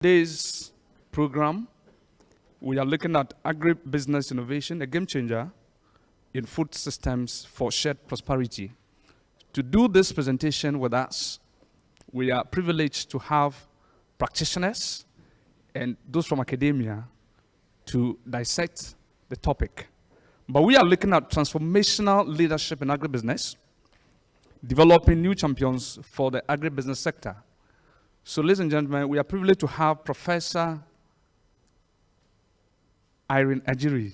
Today's program, we are looking at agribusiness innovation, a game changer in food systems for shared prosperity. To do this presentation with us, we are privileged to have practitioners and those from academia to dissect the topic. But we are looking at transformational leadership in agribusiness, developing new champions for the agribusiness sector. So, ladies and gentlemen, we are privileged to have Professor Irene Egyir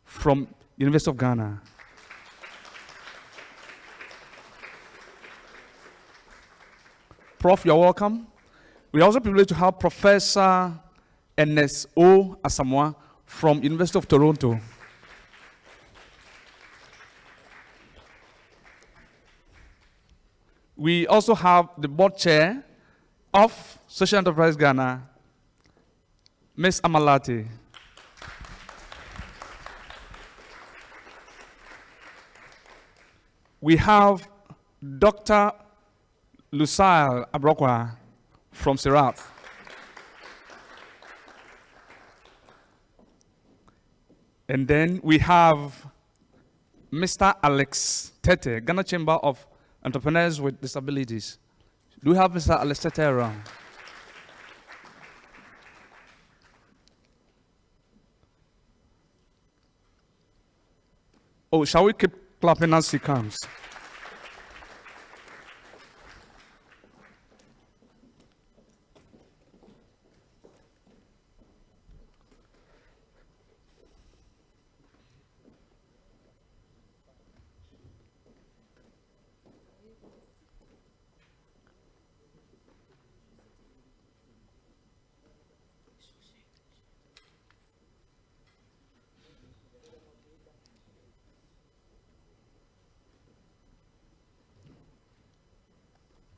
from University of Ghana. Prof, you're welcome. We are also privileged to have Professor Ernest Asamoah from University of Toronto. We also have the board chair of Social Enterprise Ghana, Ms. Amma Lartey. We have Dr. Lucille Abruquah from CERATH. And then we have Mr. Alex Tetteh, Ghana Chamber of Entrepreneurs with Disabilities. Do we have Mr. Alex Tetteh around? Oh, shall we keep clapping as he comes?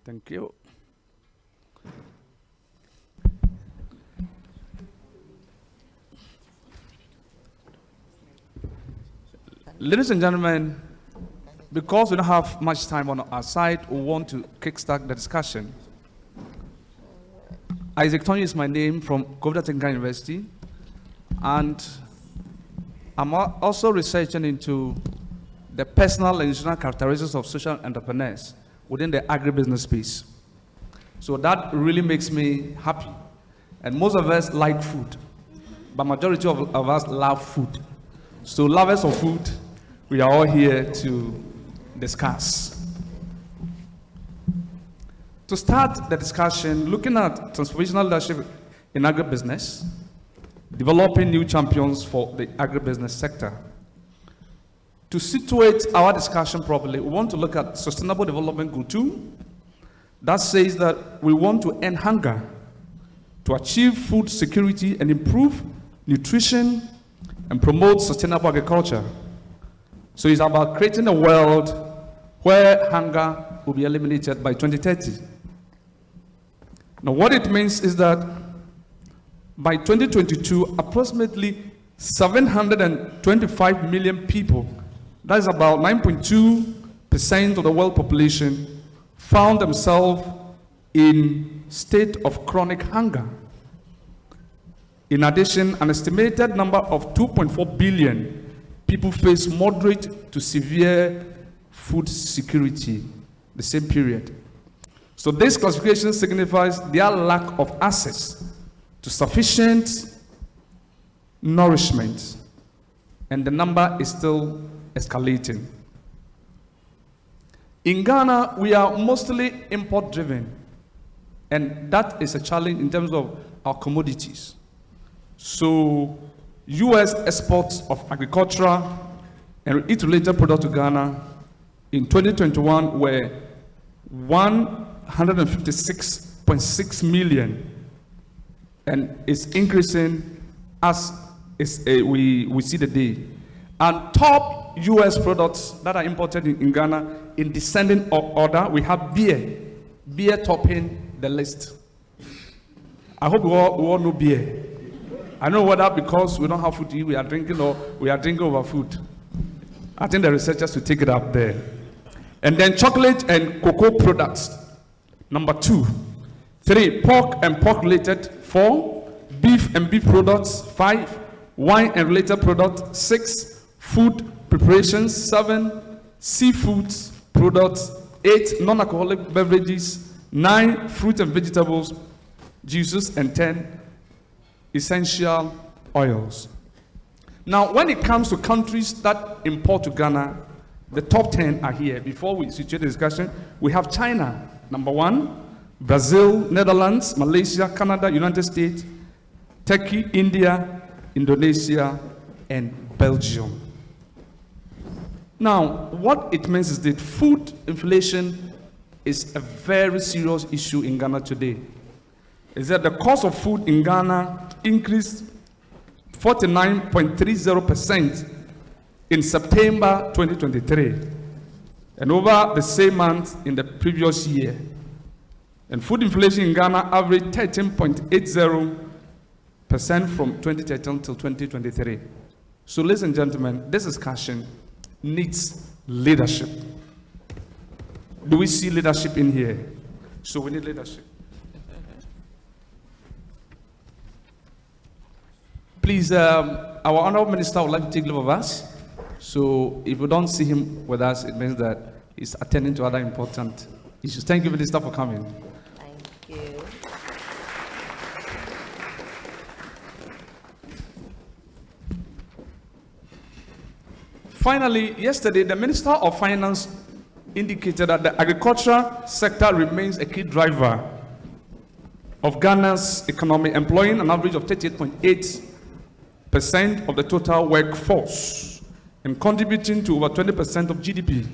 Thank you. Ladies and gentlemen, because we don't have much time on our side, we want to kickstart the discussion. Tornyi is my name from Technical University, and I'm also researching into the personal and institutional characteristics of social entrepreneurs within the agribusiness space. So that really makes me happy. And most of us like food, but majority of us love food. So lovers of food, we are all here to discuss. To start the discussion, looking at transformational leadership in agribusiness, developing new champions for the agribusiness sector. To situate our discussion properly, we want to look at Sustainable Development Goal 2. That says that we want to end hunger, to achieve food security and improve nutrition and promote sustainable agriculture. So it's about creating a world where hunger will be eliminated by 2030. Now what it means is that by 2022, approximately 725 million people, that is about 9.2% of the world population, found themselves in state of chronic hunger. In addition, an estimated number of 2.4 billion people face moderate to severe food security the same period. So this classification signifies their lack of access to sufficient nourishment, and the number is still escalating. In Ghana, we are mostly import driven, and that is a challenge in terms of our commodities. So US exports of agricultural and its related products to Ghana in 2021 were 156.6 million, and it's increasing as we see the day. And top US products that are imported in Ghana in descending order, we have beer topping the list. I hope we all know beer. I know whether because we don't have food to eat, we are drinking, or we are drinking over food. I think the researchers will take it up there. And then chocolate and cocoa products, number 2. 3, pork and pork-related 4, beef and beef products. 5, wine and related products. 6, food preparations. 7, seafood products. 8, non-alcoholic beverages. 9, fruit and vegetables, juices. And 10, essential oils. Now, when it comes to countries that import to Ghana, the top 10 are here. Before we situate the discussion, we have China, number 1, Brazil, Netherlands, Malaysia, Canada, United States, Turkey, India, Indonesia, and Belgium. Now, what it means is that food inflation is a very serious issue in Ghana today. Is that the cost of food in Ghana increased 49.30% in September 2023, and over the same month in the previous year. And food inflation in Ghana averaged 13.80% from 2013 till 2023. So, ladies and gentlemen, this discussion needs leadership. Do we see leadership in here? So we need leadership. Please, our Honorable Minister would like to take leave of us. So if we don't see him with us, it means that he's attending to other important issues. Thank you, Minister, for coming. Thank you. Finally, yesterday, the Minister of Finance indicated that the agricultural sector remains a key driver of Ghana's economy, employing an average of 38.8% of the total workforce and contributing to over 20% of GDP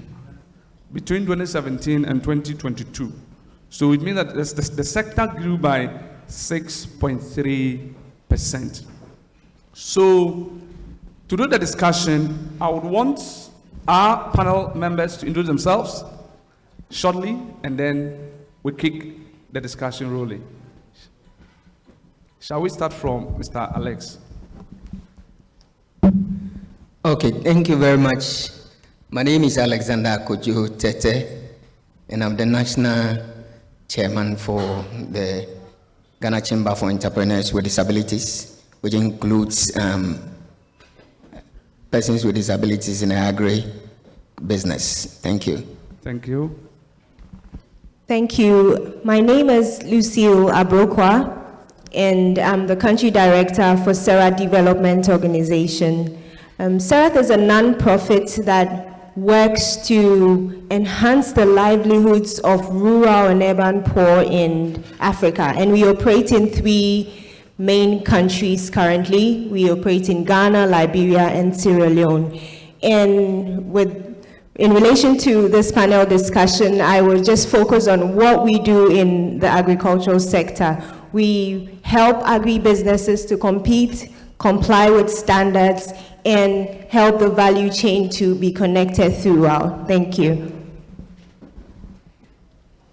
between 2017 and 2022. So it means that the sector grew by 6.3%. So to do the discussion, I would want our panel members to introduce themselves shortly, and then we kick the discussion rolling. Shall we start from Mr. Alex? Okay, thank you very much. My name is Alexander Kojo Tetteh, and I'm the National Chairman for the Ghana Chamber for Entrepreneurs with Disabilities, which includes persons with disabilities in the agri-business. Thank you. Thank you. Thank you. My name is Lucille Abruquah, and I'm the Country Director for CERATH Development Organization. CERATH is a non-profit that works to enhance the livelihoods of rural and urban poor in Africa, and we operate in 3 main countries currently. We operate in Ghana, Liberia, and Sierra Leone. And in relation to this panel discussion, I will just focus on what we do in the agricultural sector. We help agri-businesses to compete, comply with standards, and help the value chain to be connected throughout. Thank you.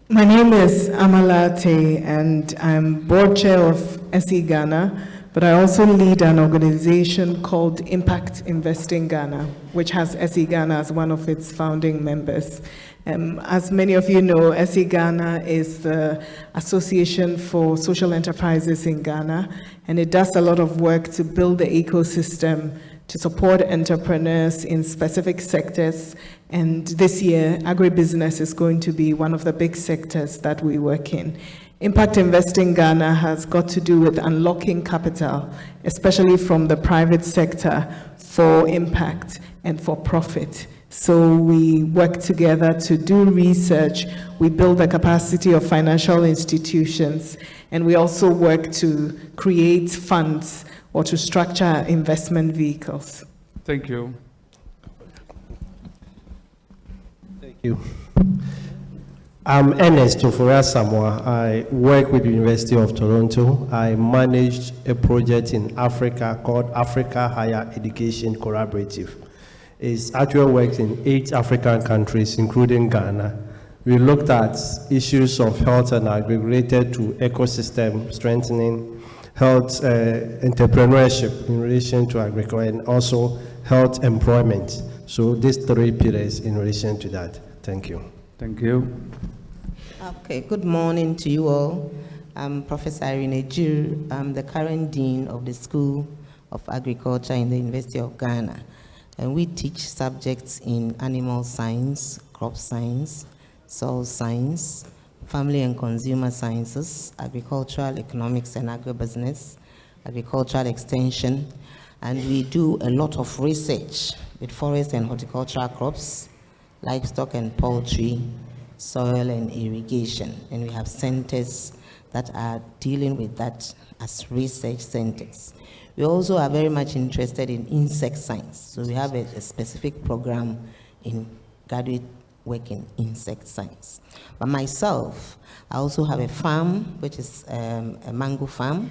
My name is Amma Lartey, and I'm board chair of SE Ghana, but I also lead an organization called Impact Investing Ghana, which has SE Ghana as one of its founding members. As many of you know, SE Ghana is the Association for Social Enterprises in Ghana, and it does a lot of work to build the ecosystem to support entrepreneurs in specific sectors. And this year, agribusiness is going to be one of the big sectors that we work in. Impact Investing Ghana has got to do with unlocking capital, especially from the private sector, for impact and for profit. So we work together to do research, we build the capacity of financial institutions, and we also work to create funds or to structure investment vehicles. Thank you. Thank you. I'm Ernest from Asamoah. I work with the University of Toronto. I managed a project in Africa called Africa Higher Education Collaborative. It actually works in 8 African countries, including Ghana. We looked at issues of health and agri related to ecosystem strengthening, health entrepreneurship in relation to agriculture, and also health employment. So these 3 pillars in relation to that. Thank you. Thank you. Okay, good morning to you all. I'm Professor Irene Egyir. I'm the current Dean of the School of Agriculture in the University of Ghana. And we teach subjects in animal science, crop science, soil science, family and consumer sciences, agricultural economics and agribusiness, agricultural extension, and we do a lot of research with forest and horticultural crops, livestock and poultry, soil and irrigation. And we have centers that are dealing with that as research centers. We also are very much interested in insect science. So we have a specific program in graduate work in insect science. But myself, I also have a farm, which is a mango farm,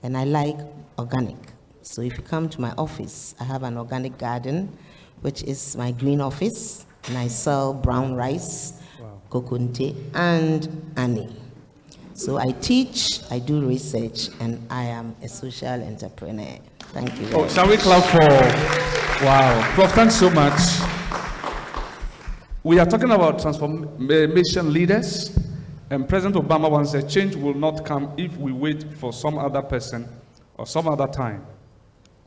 and I like organic. So if you come to my office, I have an organic garden, which is my green office, and I sell brown rice, kokunte, and honey. So I teach, I do research, and I am a social entrepreneur. Thank you. Oh, shall we clap for, wow. Prof, thanks so much. We are talking about transformation leaders, and President Obama once said, change will not come if we wait for some other person or some other time.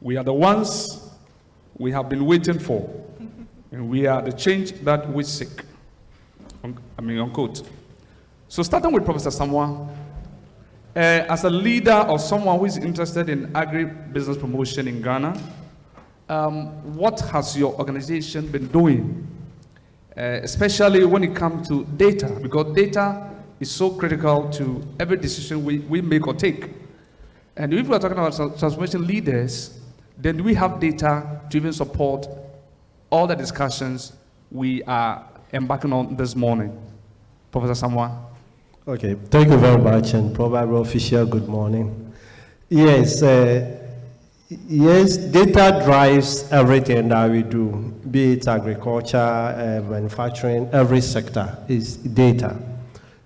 We are the ones we have been waiting for, and we are the change that we seek. Unquote. So starting with Professor Asamoah, as a leader or someone who is interested in agri-business promotion in Ghana, what has your organization been doing, especially when it comes to data? Because data is so critical to every decision we make or take. And if we are talking about transformation leaders, then do we have data to even support all the discussions we are embarking on this morning? Professor Asamoah. Okay, thank you very much, and probably official good morning. Yes, yes, data drives everything that we do, be it agriculture, manufacturing, every sector is data.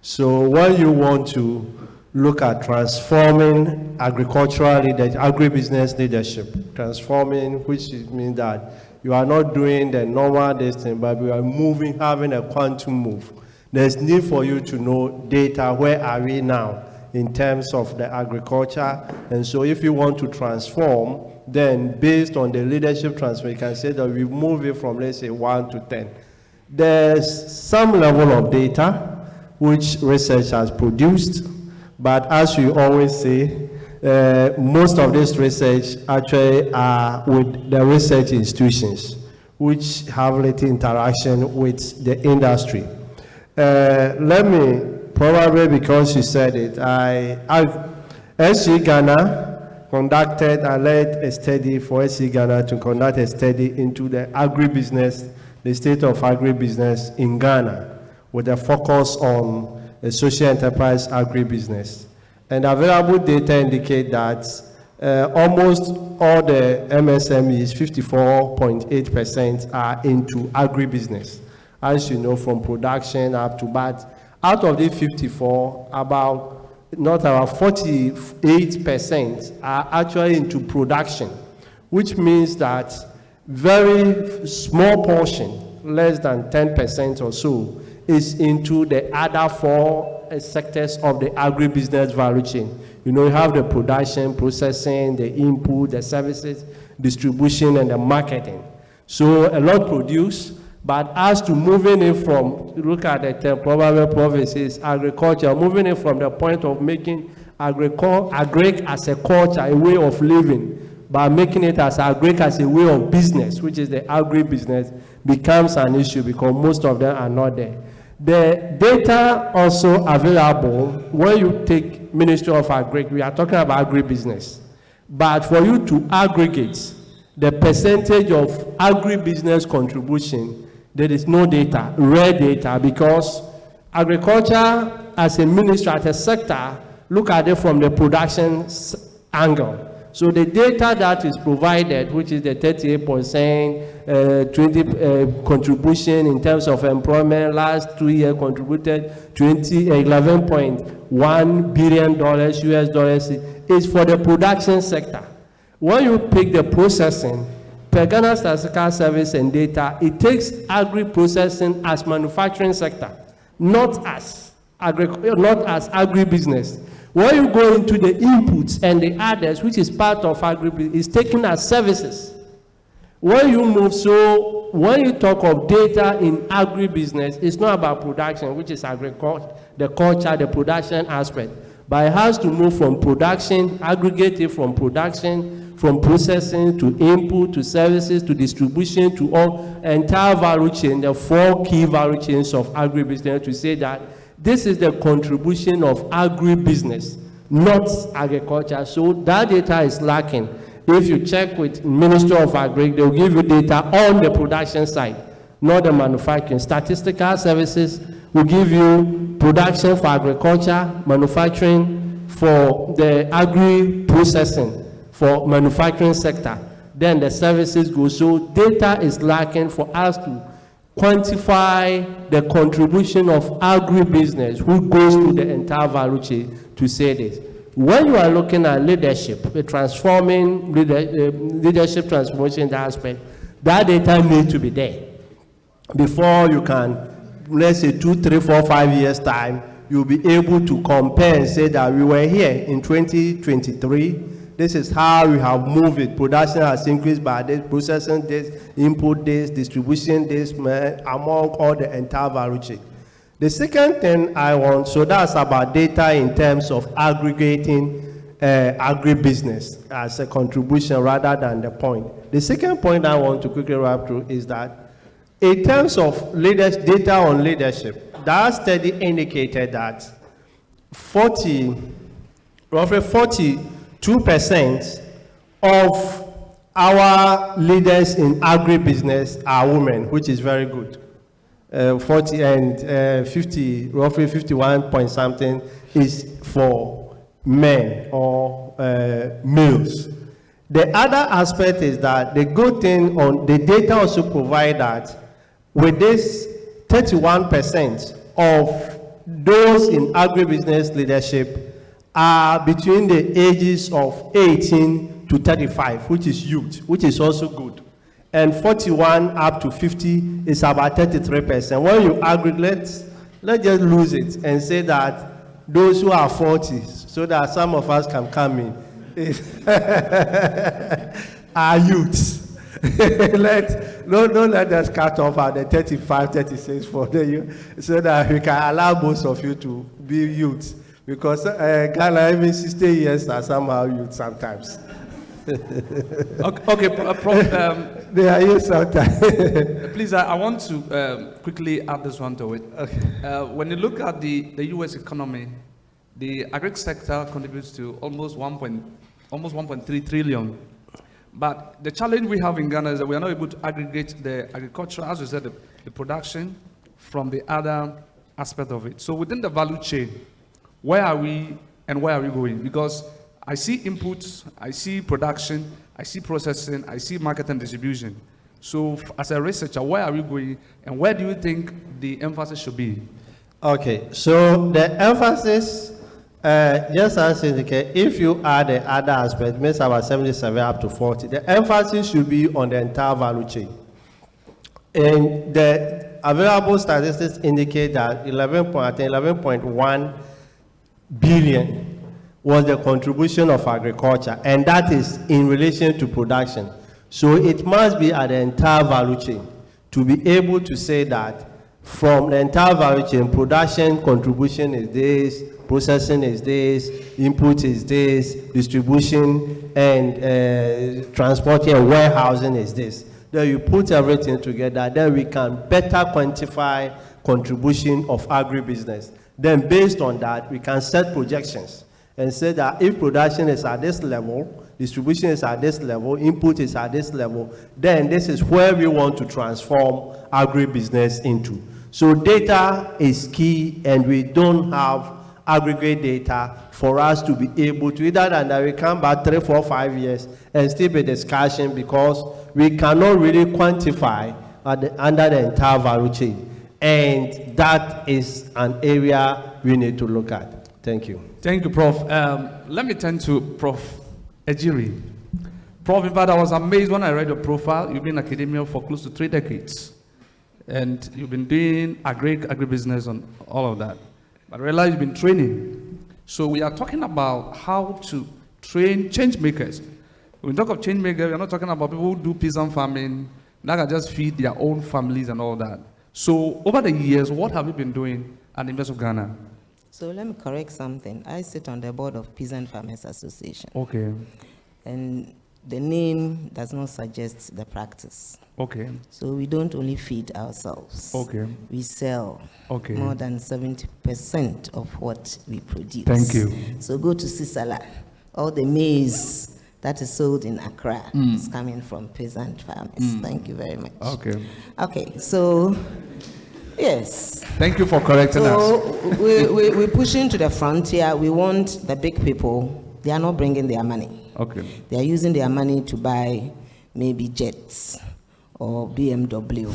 So when you want to look at transforming agricultural leadership, agribusiness leadership, transforming, which means that you are not doing the normal distance, but we are moving, having a quantum move. There's need for you to know data, where are we now in terms of the agriculture. And so if you want to transform, then based on the leadership transfer, you can say that we move it from, let's say, 1 to 10. There's some level of data which research has produced, but as we always say, most of this research actually are with the research institutions, which have little interaction with the industry. Let me, probably because you said it, SC Ghana conducted, I led a study for SC Ghana to conduct a study into the agribusiness, the state of agribusiness in Ghana, with a focus on a social enterprise agribusiness. And available data indicate that almost all the MSMEs, 54.8%, are into agribusiness. As you know, from production up to, but out of the 54, about 48% are actually into production, which means that very small portion, less than 10% or so, is into the other 4 sectors of the agribusiness value chain. You know, you have the production, processing, the input, the services, distribution, and the marketing. So a lot produced. But as to moving it from, look at the term, probably prophecies, agriculture, moving it from the point of making agric as a culture, a way of living, by making it as agric as a way of business, which is the agribusiness, becomes an issue because most of them are not there. The data also available, when you take Ministry of Agric, we are talking about agribusiness. But for you to aggregate the percentage of agribusiness contribution, there is no data, rare data, because agriculture as a ministry, as a sector, look at it from the production angle. So the data that is provided, which is the 38%, 20 contribution in terms of employment, last 2 years contributed $11.1 billion US dollars, is for the production sector. When you pick the processing, per Ghana Statistical Service and data, it takes agri-processing as manufacturing sector, not as agribusiness. When you go into the inputs and the others, which is part of agribusiness, is taken as services. When you move, so when you talk of data in agribusiness, it's not about production, which is agriculture, the culture, the production aspect, but it has to move from production, aggregate it from production, from processing to input to services to distribution to all entire value chain, the 4 key value chains of agribusiness, to say that this is the contribution of agribusiness, not agriculture. So that data is lacking. If you check with Ministry of Agri, they'll give you data on the production side, not the manufacturing. Statistical services will give you production for agriculture, manufacturing for the agri-processing for manufacturing sector. Then the services go. So data is lacking for us to quantify the contribution of agribusiness, who goes to the entire value chain, to say this. When you are looking at leadership, transforming leadership transformation aspect, that data needs to be there. Before you can, let's say 2, 3, 4, 5 years time, you'll be able to compare and say that we were here in 2023. This is how we have moved it. Production has increased by this, processing this, input this, distribution this, among all the entire value chain. The second thing I want, so that's about data in terms of aggregating agribusiness as a contribution rather than the point. The second point I want to quickly wrap through is that in terms of data on leadership, that study indicated that roughly 42% of our leaders in agribusiness are women, which is very good. 40 and 50, roughly 51 point something is for men or males. The other aspect is that the good thing on the data also provide that with this 31% of those in agribusiness leadership are between the ages of 18 to 35, which is youth, which is also good. And 41 up to 50 is about 33%. When you aggregate, let's just lose it and say that those who are 40, so that some of us can come in, are youths. Don't let us cut off at the 35, 36 for the youth, so that we can allow most of you to be youths. Because Ghana, even 60 years are somehow youth sometimes. Okay, Prof. They are used sometimes. Please, I want to quickly add this one to it. Okay. When you look at the U.S. economy, the agri sector contributes to almost 1.3 trillion. But the challenge we have in Ghana is that we are not able to aggregate the agriculture, as you said, the production from the other aspect of it. So within the value chain, where are we and where are we going? Because I see inputs, I see production, I see processing, I see market and distribution. So as a researcher, where are we going and where do you think the emphasis should be? Okay, so the emphasis, just as indicated, if you add the other aspect, makes about 77 up to 40, the emphasis should be on the entire value chain. And the available statistics indicate that 11.1 billion was the contribution of agriculture, and that is in relation to production. So it must be at the entire value chain to be able to say that from the entire value chain, production contribution is this, processing is this, input is this, distribution and transporting and warehousing is this. Then you put everything together, then we can better quantify contribution of agribusiness. Then based on that, we can set projections and say that if production is at this level, distribution is at this level, input is at this level, then this is where we want to transform agribusiness into. So data is key, and we don't have aggregate data for us to be able to, either than that we come back 3, 4, 5 years and still be discussion, because we cannot really quantify under the entire value chain. And that is an area we need to look at. Thank you. Thank you, Prof. Let me turn to Prof. Egyir. Prof, in fact, I was amazed when I read your profile. You've been in academia for close to 3 decades. And you've been doing agribusiness and all of that. But I realize you've been training. So we are talking about how to train change makers. When we talk of change makers, we are not talking about people who do peasant farming, that can just feed their own families and all that. So over the years, what have you been doing at the University of Ghana? So let me correct something. I sit on the board of Peasant Farmers Association. Okay. And the name does not suggest the practice. Okay. So we don't only feed ourselves. Okay. We sell more than 70% of what we produce. Thank you. So go to Sisala. All the maize that is sold in Accra is coming from peasant farmers. Thank you very much. Okay. Okay, so yes. Thank you for correcting us. So we're pushing to the frontier. We want the big people. They are not bringing their money. Okay. They are using their money to buy maybe jets or BMW,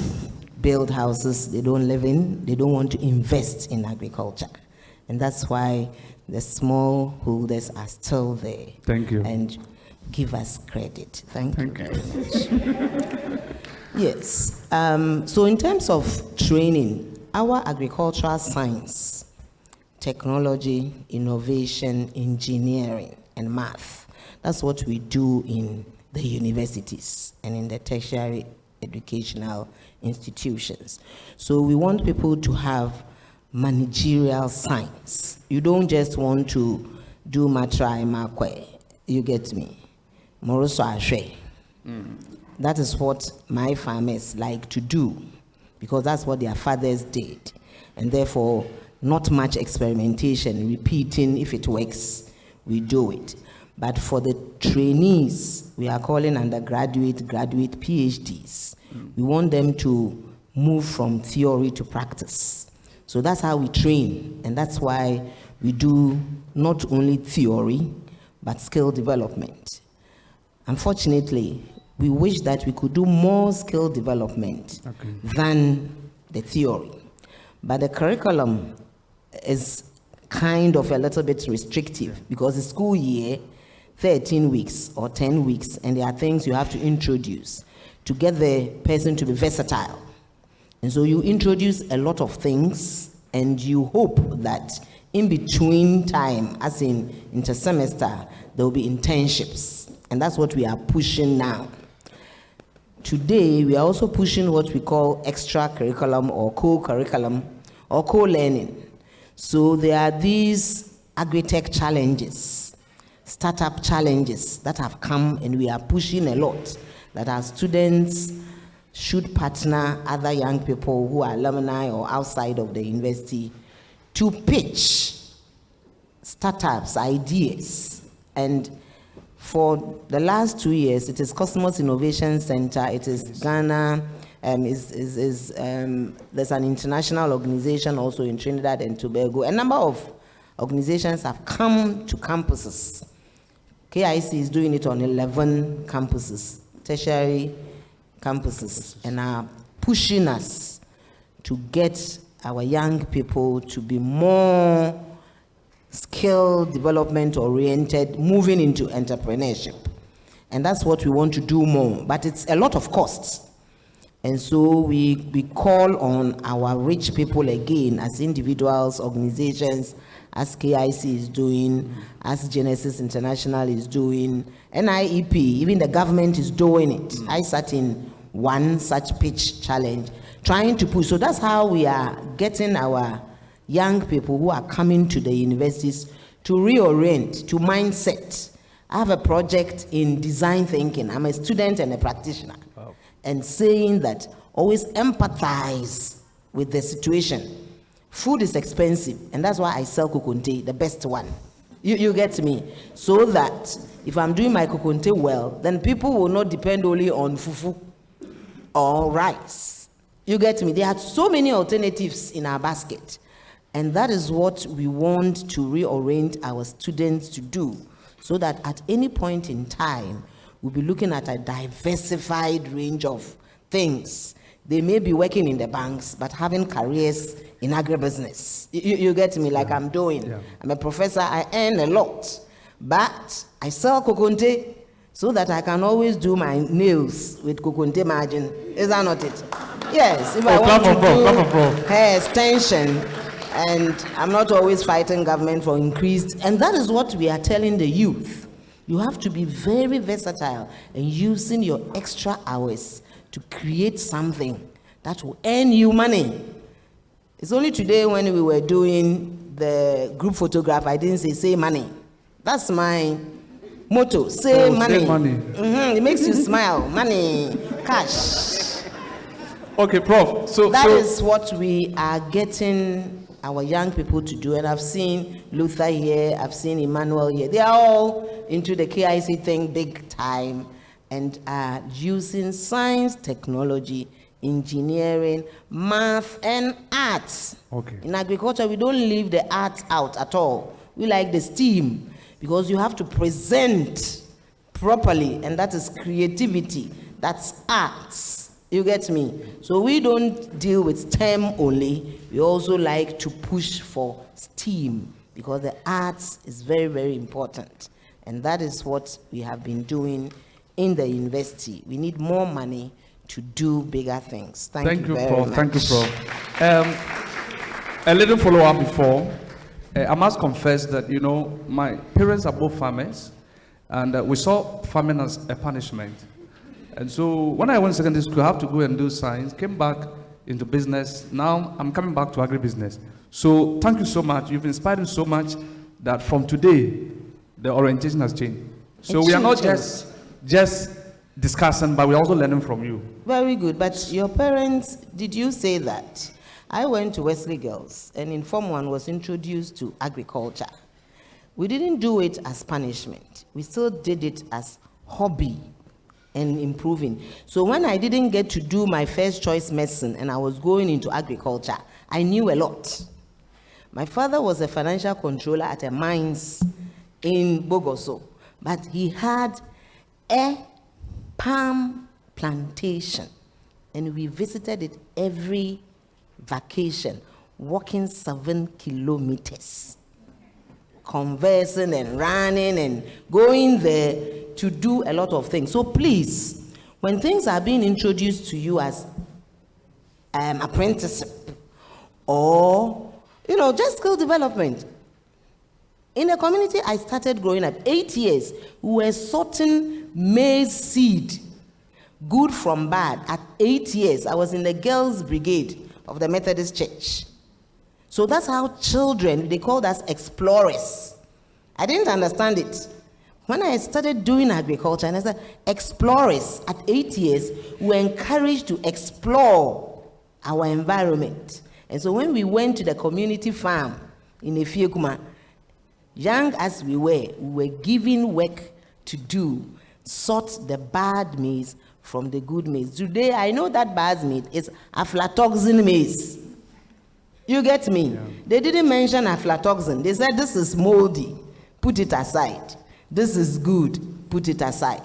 build houses they don't live in. They don't want to invest in agriculture. And that's why the small holders are still there. Thank you. And give us credit. Thank you very much. Yes. So in terms of training, our agricultural science, technology, innovation, engineering, and math, that's what we do in the universities and in the tertiary educational institutions. So we want people to have managerial science. You don't just want to do matrai makwe. You get me? Moroso ashwe. That is what my farmers like to do, because that's what their fathers did. And therefore, not much experimentation, repeating. If it works, we do it. But for the trainees, we are calling undergraduate, graduate, PhDs. We want them to move from theory to practice. So that's how we train, and that's why we do not only theory, but skill development. Unfortunately, we wish that we could do more skill development than the theory. But the curriculum is kind of a little bit restrictive, because the school year, 13 weeks or 10 weeks, and there are things you have to introduce to get the person to be versatile. And so you introduce a lot of things, and you hope that in between time, as in inter-semester, there will be internships. And that's what we are pushing now. Today, we are also pushing what we call extra curriculum or co-curriculum or co-learning. So there are these agri-tech challenges, startup challenges that have come, and we are pushing a lot, that our students should partner other young people who are alumni or outside of the university to pitch startups, ideas. And for the last 2 years, it is Cosmos Innovation Center, it is Ghana, there's an international organization also in Trinidad and Tobago. A number of organizations have come to campuses. KIC is doing it on 11 campuses, tertiary campuses, and are pushing us to get our young people to be more skill development oriented, moving into entrepreneurship. And that's what we want to do more, but it's a lot of costs. And so we call on our rich people again, as individuals, organizations, as KIC is doing, as Genesis International is doing, NIEP, even the government is doing it. I sat in one such pitch challenge, trying to push. So that's how we are getting our young people who are coming to the universities to reorient, to mindset. I have a project in design thinking. I'm a student and a practitioner. Wow. And saying that always empathize with the situation. Food is expensive, and that's why I sell kokonte, the best one. You get me? So that if I'm doing my kokonte well, then people will not depend only on fufu or rice. You get me? There are so many alternatives in our basket. And that is what we want to reorient our students to do, so that at any point in time, we'll be looking at a diversified range of things. They may be working in the banks, but having careers in agribusiness. You get me, like I'm doing. Yeah. I'm a professor, I earn a lot, but I sell kokonte so that I can always do my nails with kokonte margin. Is that not it? Yes, if I want to do hair extension, And I'm not always fighting government for increased, and that is what we are telling the youth. You have to be very versatile and using your extra hours to create something that will earn you money. It's only today when we were doing the group photograph, I didn't say money. That's my motto, say money. Say money. It makes you smile, money, cash. Okay, Prof. That is what we are getting our young people to do, and I've seen Luther here, I've seen Emmanuel here. They are all into the KIC thing big time and are using science, technology, engineering, math, and arts. Okay. In agriculture, we don't leave the arts out at all. We like the STEAM because you have to present properly, and that is creativity, that's arts. You get me? So we don't deal with STEM only. We also like to push for STEAM because the arts is very, very important. And that is what we have been doing in the university. We need more money to do bigger things. Thank you very Prof. much. Thank you, Prof. A little follow-up before. I must confess that, you know, my parents are both farmers, and we saw farming as a punishment. And so when I went to secondary school, I have to go and do science, came back into business. Now I'm coming back to agribusiness. So thank you so much. You've inspired me so much that from today, the orientation has changed. So we are not just discussing, but we're also learning from you. Very good. But your parents, did you say that? I went to Wesley Girls, and in Form 1 was introduced to agriculture. We didn't do it as punishment. We still did it as hobby and improving. So when I didn't get to do my first choice medicine and I was going into agriculture, I knew a lot. My father was a financial controller at a mines in Bogoso, but he had a palm plantation, and we visited it every vacation, walking 7 kilometers, conversing and running and going there to do a lot of things. So please, when things are being introduced to you as apprenticeship or, you know, just skill development. In the community I started growing up, 8 years, we were sorting maize seed, good from bad. At 8 years, I was in the girls' brigade of the Methodist Church. So that's how children, they called us explorers. I didn't understand it. When I started doing agriculture, and I said, explorers, at 8 years, we were encouraged to explore our environment. And so when we went to the community farm in Efiekuma, young as we were given work to do, sort the bad maize from the good maize. Today, I know that bad maize is aflatoxin maize. You get me? Yeah. They didn't mention aflatoxin. They said, this is moldy, put it aside. This is good, put it aside.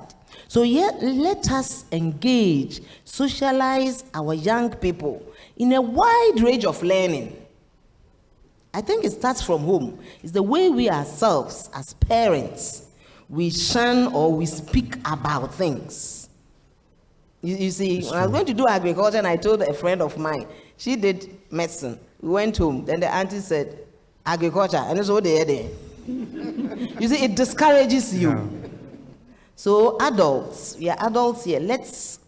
So yet, let us engage, socialize our young people in a wide range of learning. I think it starts from home. It's the way we ourselves, as parents, we shun or we speak about things. You see, when I was going to do agriculture, and I told a friend of mine, she did medicine. We went home, then the auntie said, agriculture, and it's all there. You see, it discourages you. Yeah. So adults, we are adults here. Let's,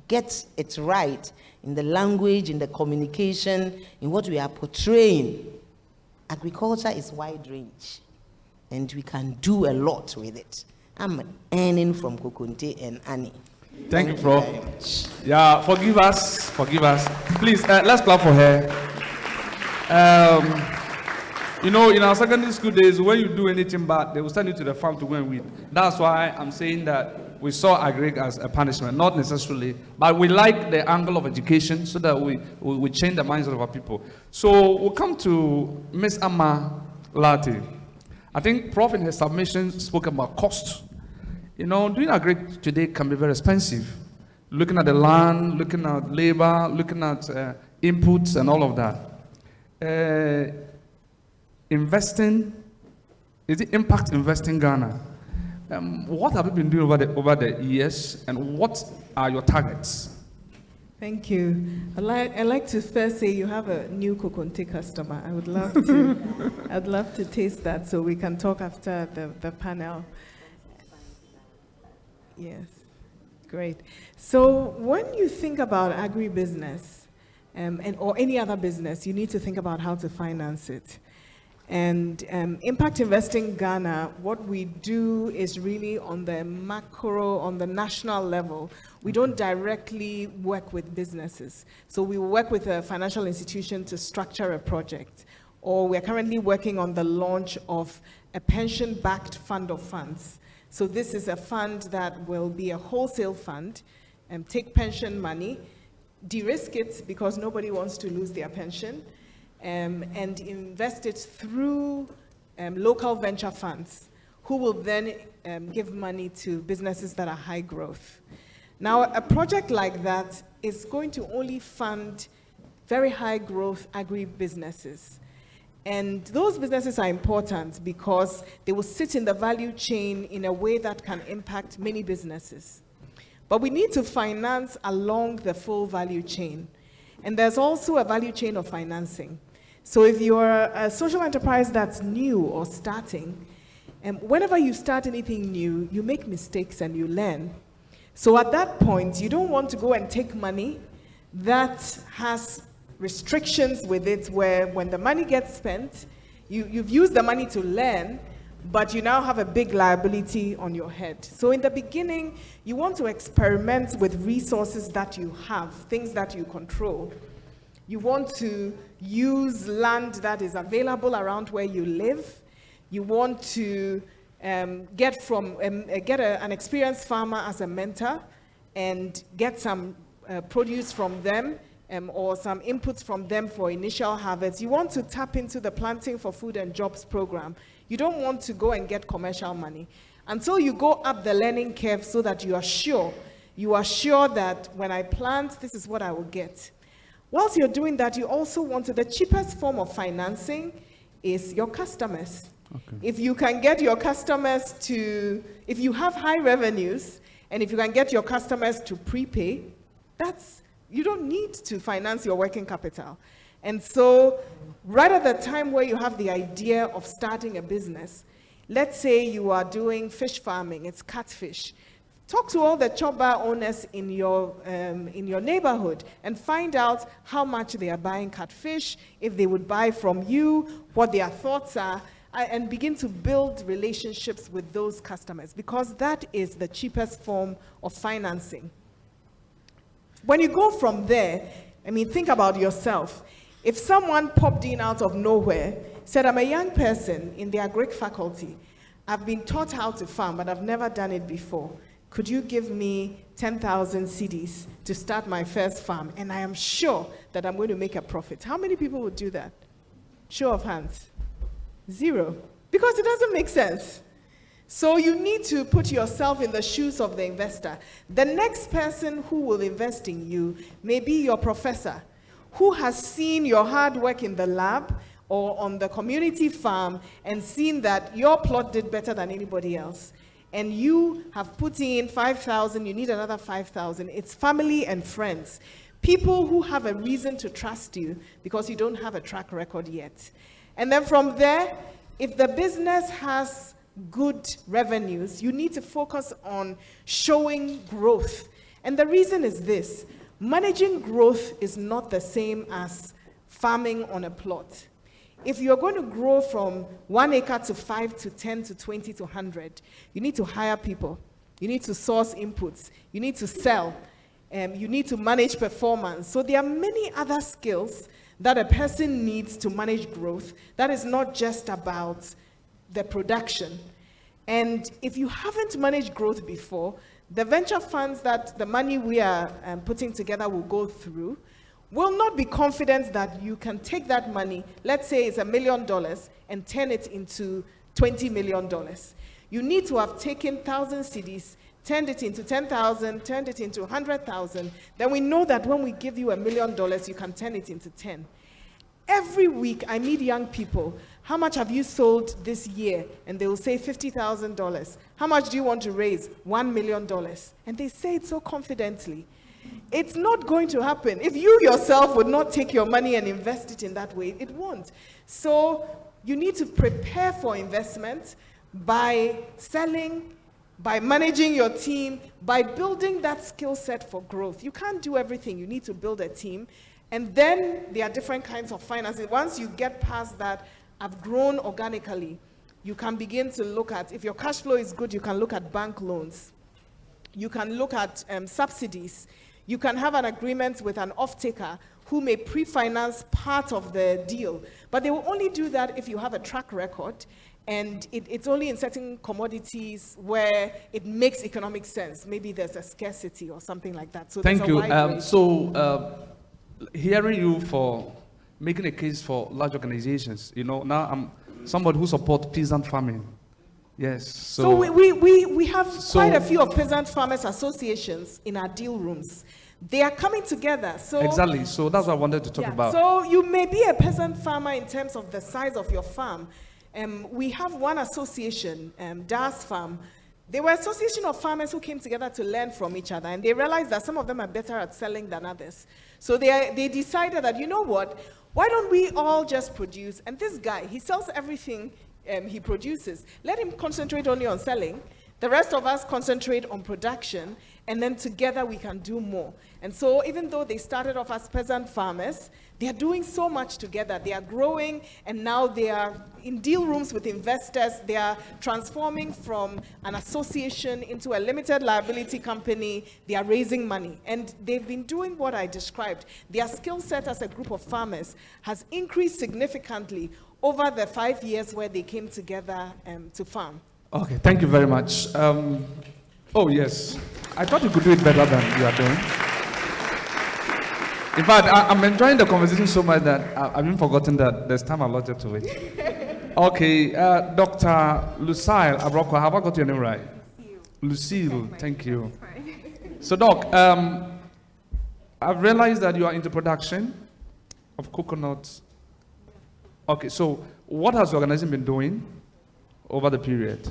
get it right in the language, in the communication, in what we are portraying. Agriculture is wide range, and we can do a lot with it. I'm earning from Kokunte and Annie. Thank you, Prof. Yeah, forgive us. Please, let's clap for her. In our secondary school days, when you do anything bad, they will send you to the farm to go and weed. That's why I'm saying that we saw agric as a punishment, not necessarily, but we like the angle of education so that we change the minds of our people. So we'll come to Miss Amma Lartey. I think Prof in his submission spoke about cost. Doing agric today can be very expensive. Looking at the land, looking at labor, looking at inputs and all of that. Investing, is it impact investing Ghana? What have you been doing over the years, and what are your targets? Thank you. I'd like to first say you have a new Kokonte customer. I would love to, I'd love to taste that so we can talk after the panel. Yes, great. So when you think about agribusiness or any other business, you need to think about how to finance it. And Impact Investing Ghana, what we do is really on the macro, on the national level. We don't directly work with businesses. So we work with a financial institution to structure a project. Or we're currently working on the launch of a pension-backed fund of funds. So this is a fund that will be a wholesale fund, take pension money, de-risk it because nobody wants to lose their pension, and invest it through local venture funds, who will then give money to businesses that are high growth. Now, a project like that is going to only fund very high growth agri-businesses. And those businesses are important because they will sit in the value chain in a way that can impact many businesses. But we need to finance along the full value chain. And there's also a value chain of financing. So if you're a social enterprise that's new or starting, whenever you start anything new, you make mistakes and you learn. So at that point, you don't want to go and take money that has restrictions with it, where when the money gets spent, you've used the money to learn, but you now have a big liability on your head. So in the beginning, you want to experiment with resources that you have, things that you control. You want to use land that is available around where you live. You want to get an experienced farmer as a mentor and get some produce from them or some inputs from them for initial harvest. You want to tap into the Planting for Food and Jobs program. You don't want to go and get commercial money until you go up the learning curve so that you are sure that when I plant, this is what I will get. Whilst you're doing that, you also want the cheapest form of financing is your customers. Okay. If you can get your customers to, if you have high revenues, and if you can get your customers to prepay, you don't need to finance your working capital. And so, right at the time where you have the idea of starting a business, let's say you are doing fish farming, it's catfish. Talk to all the chopper owners in your neighborhood and find out how much they are buying catfish, if they would buy from you, what their thoughts are, and begin to build relationships with those customers, because that is the cheapest form of financing. When you go from there, think about yourself. If someone popped in out of nowhere, said, I'm a young person in the Agric faculty, I've been taught how to farm, but I've never done it before. Could you give me 10,000 cedis to start my first farm? And I am sure that I'm going to make a profit. How many people would do that? Show of hands. 0. Because it doesn't make sense. So you need to put yourself in the shoes of the investor. The next person who will invest in you may be your professor, who has seen your hard work in the lab or on the community farm and seen that your plot did better than anybody else. And you have put in 5,000, you need another 5,000. It's family and friends. People who have a reason to trust you because you don't have a track record yet. And then from there, if the business has good revenues, you need to focus on showing growth. And the reason is this: managing growth is not the same as farming on a plot. If you're going to grow from 1 acre to 5 to 10 to 20 to 100, you need to hire people. You need to source inputs. You need to sell. You need to manage performance. So there are many other skills that a person needs to manage growth. That is not just about the production. And if you haven't managed growth before, the venture funds that the money we are putting together will go through will not be confident that you can take that money, let's say it's $1 million, and turn it into $20 million. You need to have taken 1,000 cedis, turned it into 10,000, turned it into 100,000. Then we know that when we give you $1 million, you can turn it into 10. Every week, I meet young people. How much have you sold this year? And they will say $50,000. How much do you want to raise? $1 million. And they say it so confidently. It's not going to happen. If you yourself would not take your money and invest it in that way, it won't. So you need to prepare for investment by selling, by managing your team, by building that skill set for growth. You can't do everything. You need to build a team. And then there are different kinds of financing. Once you get past that, I've grown organically, you can begin to look at, if your cash flow is good, you can look at bank loans. You can look at subsidies. You can have an agreement with an off-taker who may pre-finance part of the deal. But they will only do that if you have a track record, and it's only in certain commodities where it makes economic sense. Maybe there's a scarcity or something like that. So thank you. Hearing you for making a case for large organizations, now I'm somebody who supports peasant farming. Yes. So we have quite a few of peasant farmers associations in our deal rooms. They are coming together. So exactly. So that's what I wanted to talk about. So you may be a peasant farmer in terms of the size of your farm. We have one association, Das Farm. They were an association of farmers who came together to learn from each other, and they realized that some of them are better at selling than others. So they decided that, you know what, why don't we all just produce? And this guy, he sells everything he produces. Let him concentrate only on selling. The rest of us concentrate on production, and then together we can do more. And so even though they started off as peasant farmers, they are doing so much together. They are growing, and now they are in deal rooms with investors. They are transforming from an association into a limited liability company. They are raising money, and they've been doing what I described. Their skill set as a group of farmers has increased significantly over the 5 years where they came together to farm. Okay, thank you very much. Oh, yes. I thought you could do it better than you are doing. In fact, I'm enjoying the conversation so much that I've even forgotten that there's time allotted to it. Okay, Dr. Lucille Abruquah, have I got your name right? Lucille, thank you. So, Doc, I've realized that you are into production of coconuts. Okay, so what has the organization been doing over the period?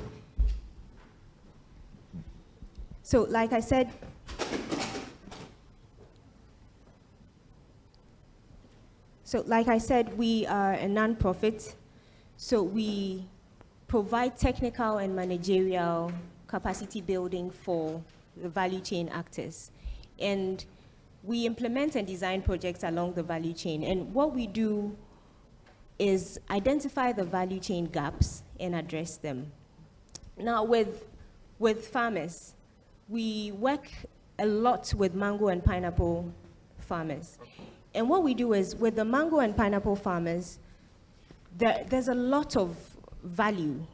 So, like I said, we are a non-profit. So we provide technical and managerial capacity building for the value chain actors. And we implement and design projects along the value chain. And what we do is identify the value chain gaps and address them. Now, with farmers, we work a lot with mango and pineapple farmers. And what we do is, with the mango and pineapple farmers, there's a lot of value,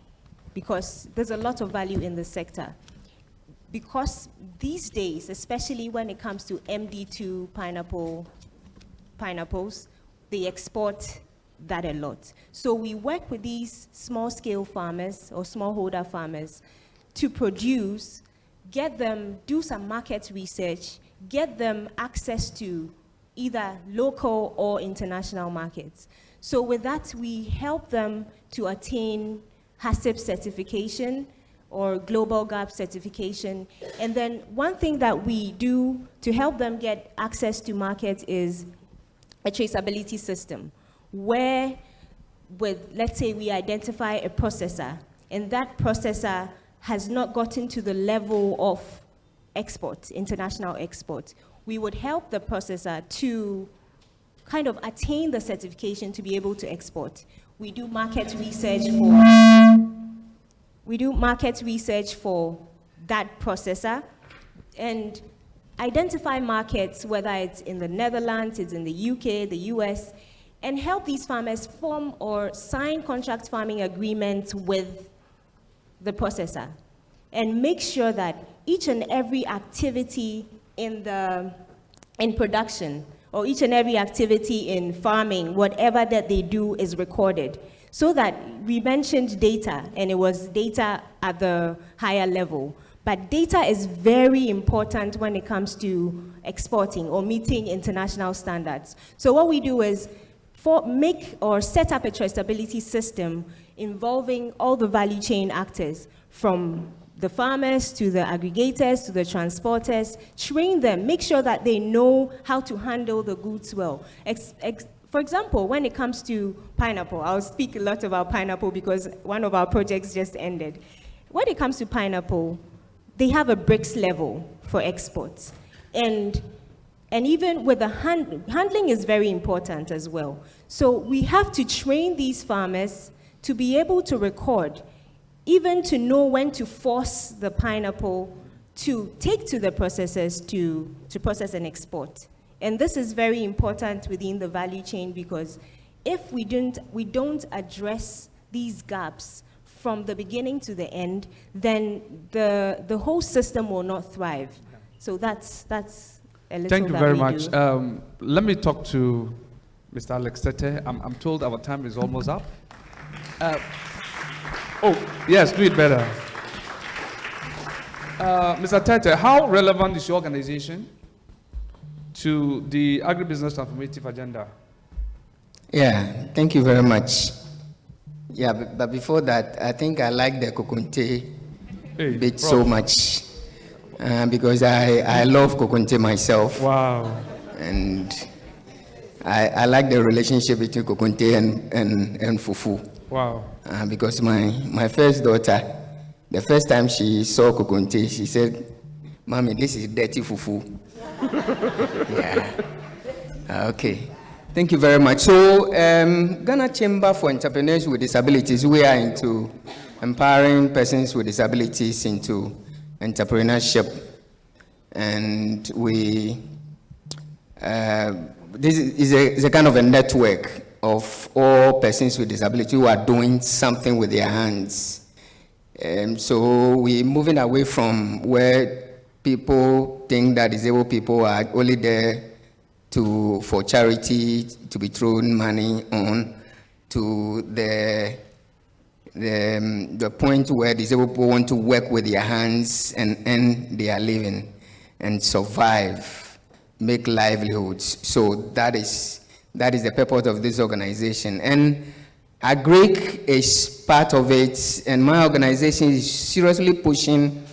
because there's a lot of value in the sector. Because these days, especially when it comes to MD2 pineapples, they export that a lot. So we work with these small-scale farmers or smallholder farmers to produce, get them, do some market research, get them access to either local or international markets. So with that, we help them to attain HACCP certification or Global Gap certification. And then one thing that we do to help them get access to markets is a traceability system, where let's say we identify a processor, and that processor has not gotten to the level of export, international export. We would help the processor to kind of attain the certification to be able to export. We do market research for that processor and identify markets, whether it's in the Netherlands, it's in the UK, the US, and help these farmers form or sign contract farming agreements with the processor, and make sure that each and every activity in production, or each and every activity in farming, whatever that they do is recorded. So that we mentioned data, and it was data at the higher level. But data is very important when it comes to exporting or meeting international standards. So what we do is make or set up a traceability system involving all the value chain actors, from the farmers, to the aggregators, to the transporters, train them, make sure that they know how to handle the goods well. For example, when it comes to pineapple, I'll speak a lot about pineapple because one of our projects just ended. When it comes to pineapple, they have a BRICS level for exports. And even with the handling is very important as well. So we have to train these farmers to be able to record, even to know when to force the pineapple to take to the processors to process and export. And this is very important within the value chain because if we don't address these gaps from the beginning to the end, then the whole system will not thrive. So that's a little. Thank you very much. Let me talk to Mr. Alex Tetteh. I'm told our time is almost up. Oh, yes, do it better. Mr. Tetteh, how relevant is your organization to the agribusiness transformative agenda? Yeah, thank you very much. Yeah, but before that, I think I like the Kokonte bit Prof. so much because I love Kokonte myself. Wow. And I like the relationship between Kokonte and Fufu. Wow. Because my first daughter, the first time she saw Kokonte, she said, "Mommy, this is dirty Fufu." Yeah. Okay. Thank you very much. So, Ghana Chamber for Entrepreneurs with Disabilities, we are into empowering persons with disabilities into entrepreneurship. And this is a kind of a network of all persons with disability who are doing something with their hands. So we're moving away from where people think that disabled people are only there for charity, to be thrown money on, to the point where disabled people want to work with their hands and earn their living and survive, make livelihoods. So that is the purpose of this organization. And Agric is part of it, and my organization is seriously pushing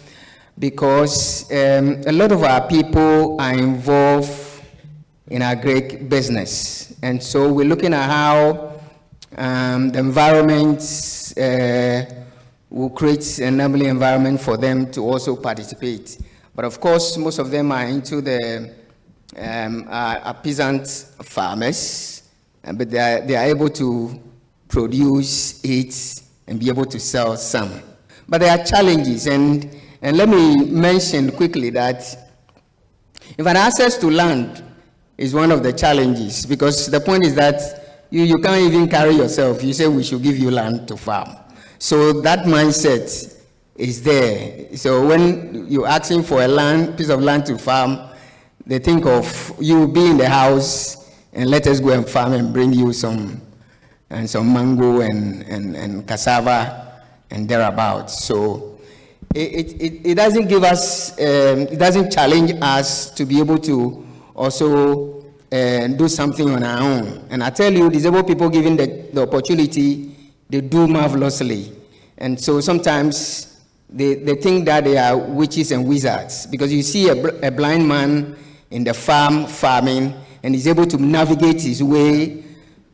because a lot of our people are involved in agric business. And so we're looking at how the environment will create an enabling environment for them to also participate. But of course, most of them are into the peasant farmers, but they are able to produce it and be able to sell some. But there are challenges, and let me mention quickly that if an access to land is one of the challenges, because the point is that you can't even carry yourself. You say we should give you land to farm. So that mindset is there. So when you're asking for a piece of land to farm, they think of you being in the house and let us go and farm and bring you some mango and cassava and thereabouts. So it doesn't give us, it doesn't challenge us to be able to also do something on our own. And I tell you, disabled people given the opportunity, they do marvelously. And so sometimes they think that they are witches and wizards, because you see a blind man in the farming, and he's able to navigate his way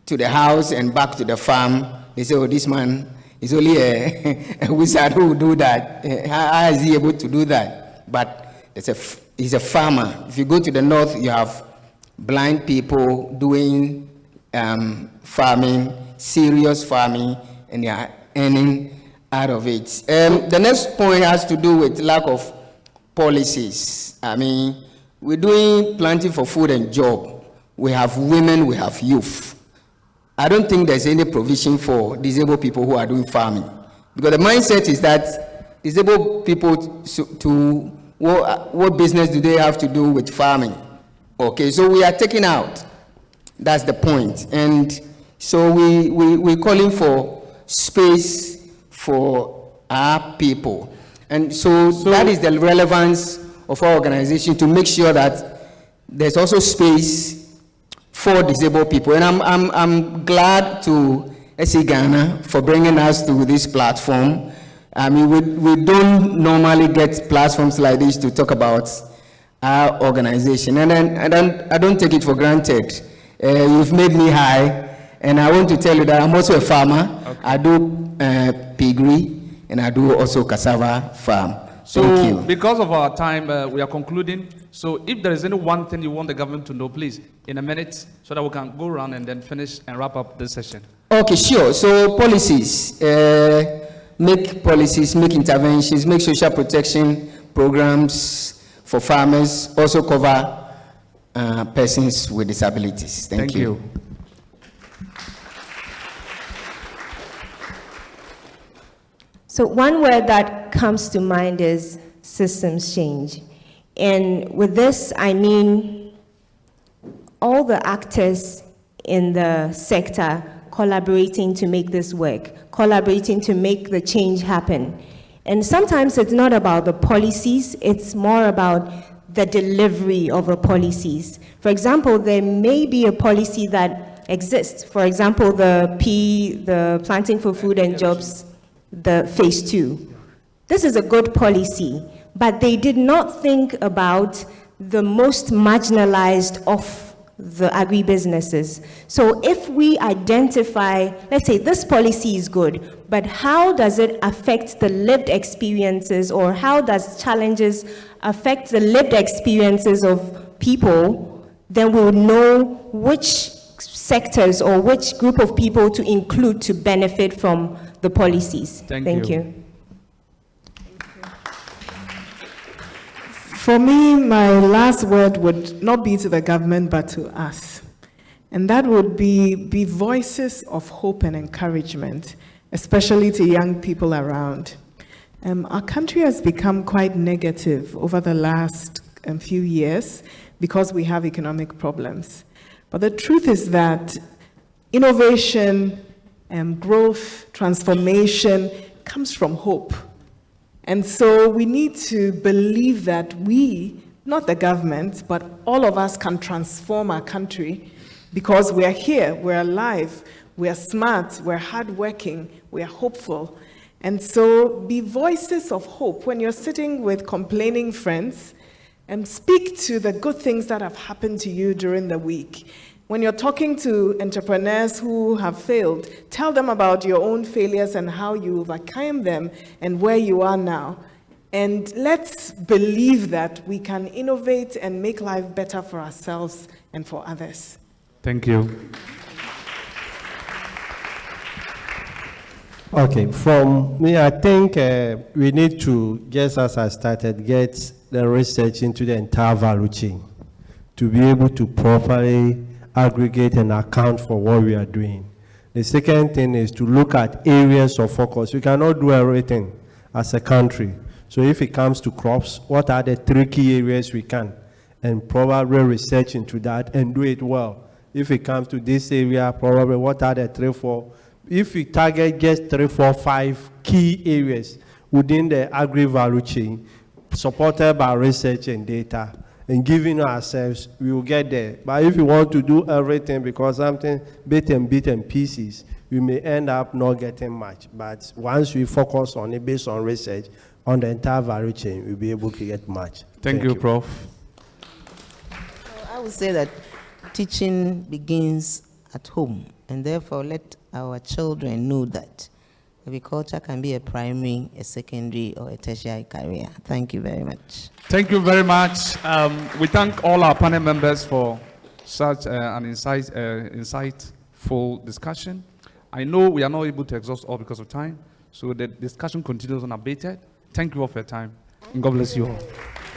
to the house and back to the farm. They say, oh, this man is only a wizard who will do that. How is he able to do that? But he's a farmer. If you go to the north, you have blind people doing farming, serious farming, and they are earning out of it. The next point has to do with lack of policies. I mean, we're doing plenty for food and job. We have women, we have youth. I don't think there's any provision for disabled people who are doing farming, because the mindset is that disabled people what business do they have to do with farming? Okay, so we are taking out. That's the point. And so we're calling for space for our people. And so that is the relevance of our organization, to make sure that there's also space for disabled people. And I'm glad to SE Ghana for bringing us to this platform, I mean, we don't normally get platforms like this to talk about our organization, and I don't take it for granted. You've made me high, and I want to tell you that I'm also a farmer. Okay. I do piggery, and I do also cassava farm. So, thank you. Because of our time, we are concluding. So, if there is any one thing you want the government to know, please, in a minute, so that we can go around and then finish and wrap up this session. Okay, sure. So, policies, make interventions, make social protection programs for farmers, also cover persons with disabilities. Thank you. So one word that comes to mind is systems change. And with this, I mean all the actors in the sector collaborating to make this work, collaborating to make the change happen. And sometimes it's not about the policies, it's more about the delivery of the policies. For example, there may be a policy that exists. For example, the Planting for Food and Jobs, the phase 2. This is a good policy, but they did not think about the most marginalized of the agribusinesses. So if we identify, let's say this policy is good, but how does it affect the lived experiences, or how does challenges affect the lived experiences of people, then we would know which sectors or which group of people to include to benefit from the policies. Thank you. For me, my last word would not be to the government, but to us. And that would be voices of hope and encouragement, especially to young people around. Our country has become quite negative over the last few years because we have economic problems. But the truth is that innovation, growth, transformation comes from hope. And so we need to believe that we, not the government, but all of us can transform our country because we are here, we're alive, we are smart, we're hardworking, we are hopeful. And so be voices of hope. When you're sitting with complaining friends, speak to the good things that have happened to you during the week. When you're talking to entrepreneurs who have failed, tell them about your own failures and how you overcame them and where you are now. And let's believe that we can innovate and make life better for ourselves and for others. Thank you. Okay, from me, I think we need to, just as I started, get the research into the entire value chain to be able to properly aggregate and account for what we are doing. The second thing is to look at areas of focus. We cannot do everything as a country. So if it comes to crops, what are the 3 key areas we can? And probably research into that and do it well. If it comes to this area, probably what are the 3, 4? If we target just 3, 4, 5 key areas within the agri-value chain, supported by research and data, and giving ourselves, we will get there. But if we want to do everything because something bit and pieces, we may end up not getting much. But once we focus on it based on research, on the entire value chain, we'll be able to get much. Thank you, Prof. I would say that teaching begins at home, and therefore let our children know that agriculture can be a primary, a secondary, or a tertiary career. Thank you very much. Thank you very much. We thank all our panel members for such an insightful discussion. I know we are not able to exhaust all because of time, so the discussion continues unabated. Thank you all for your time, and God bless you all.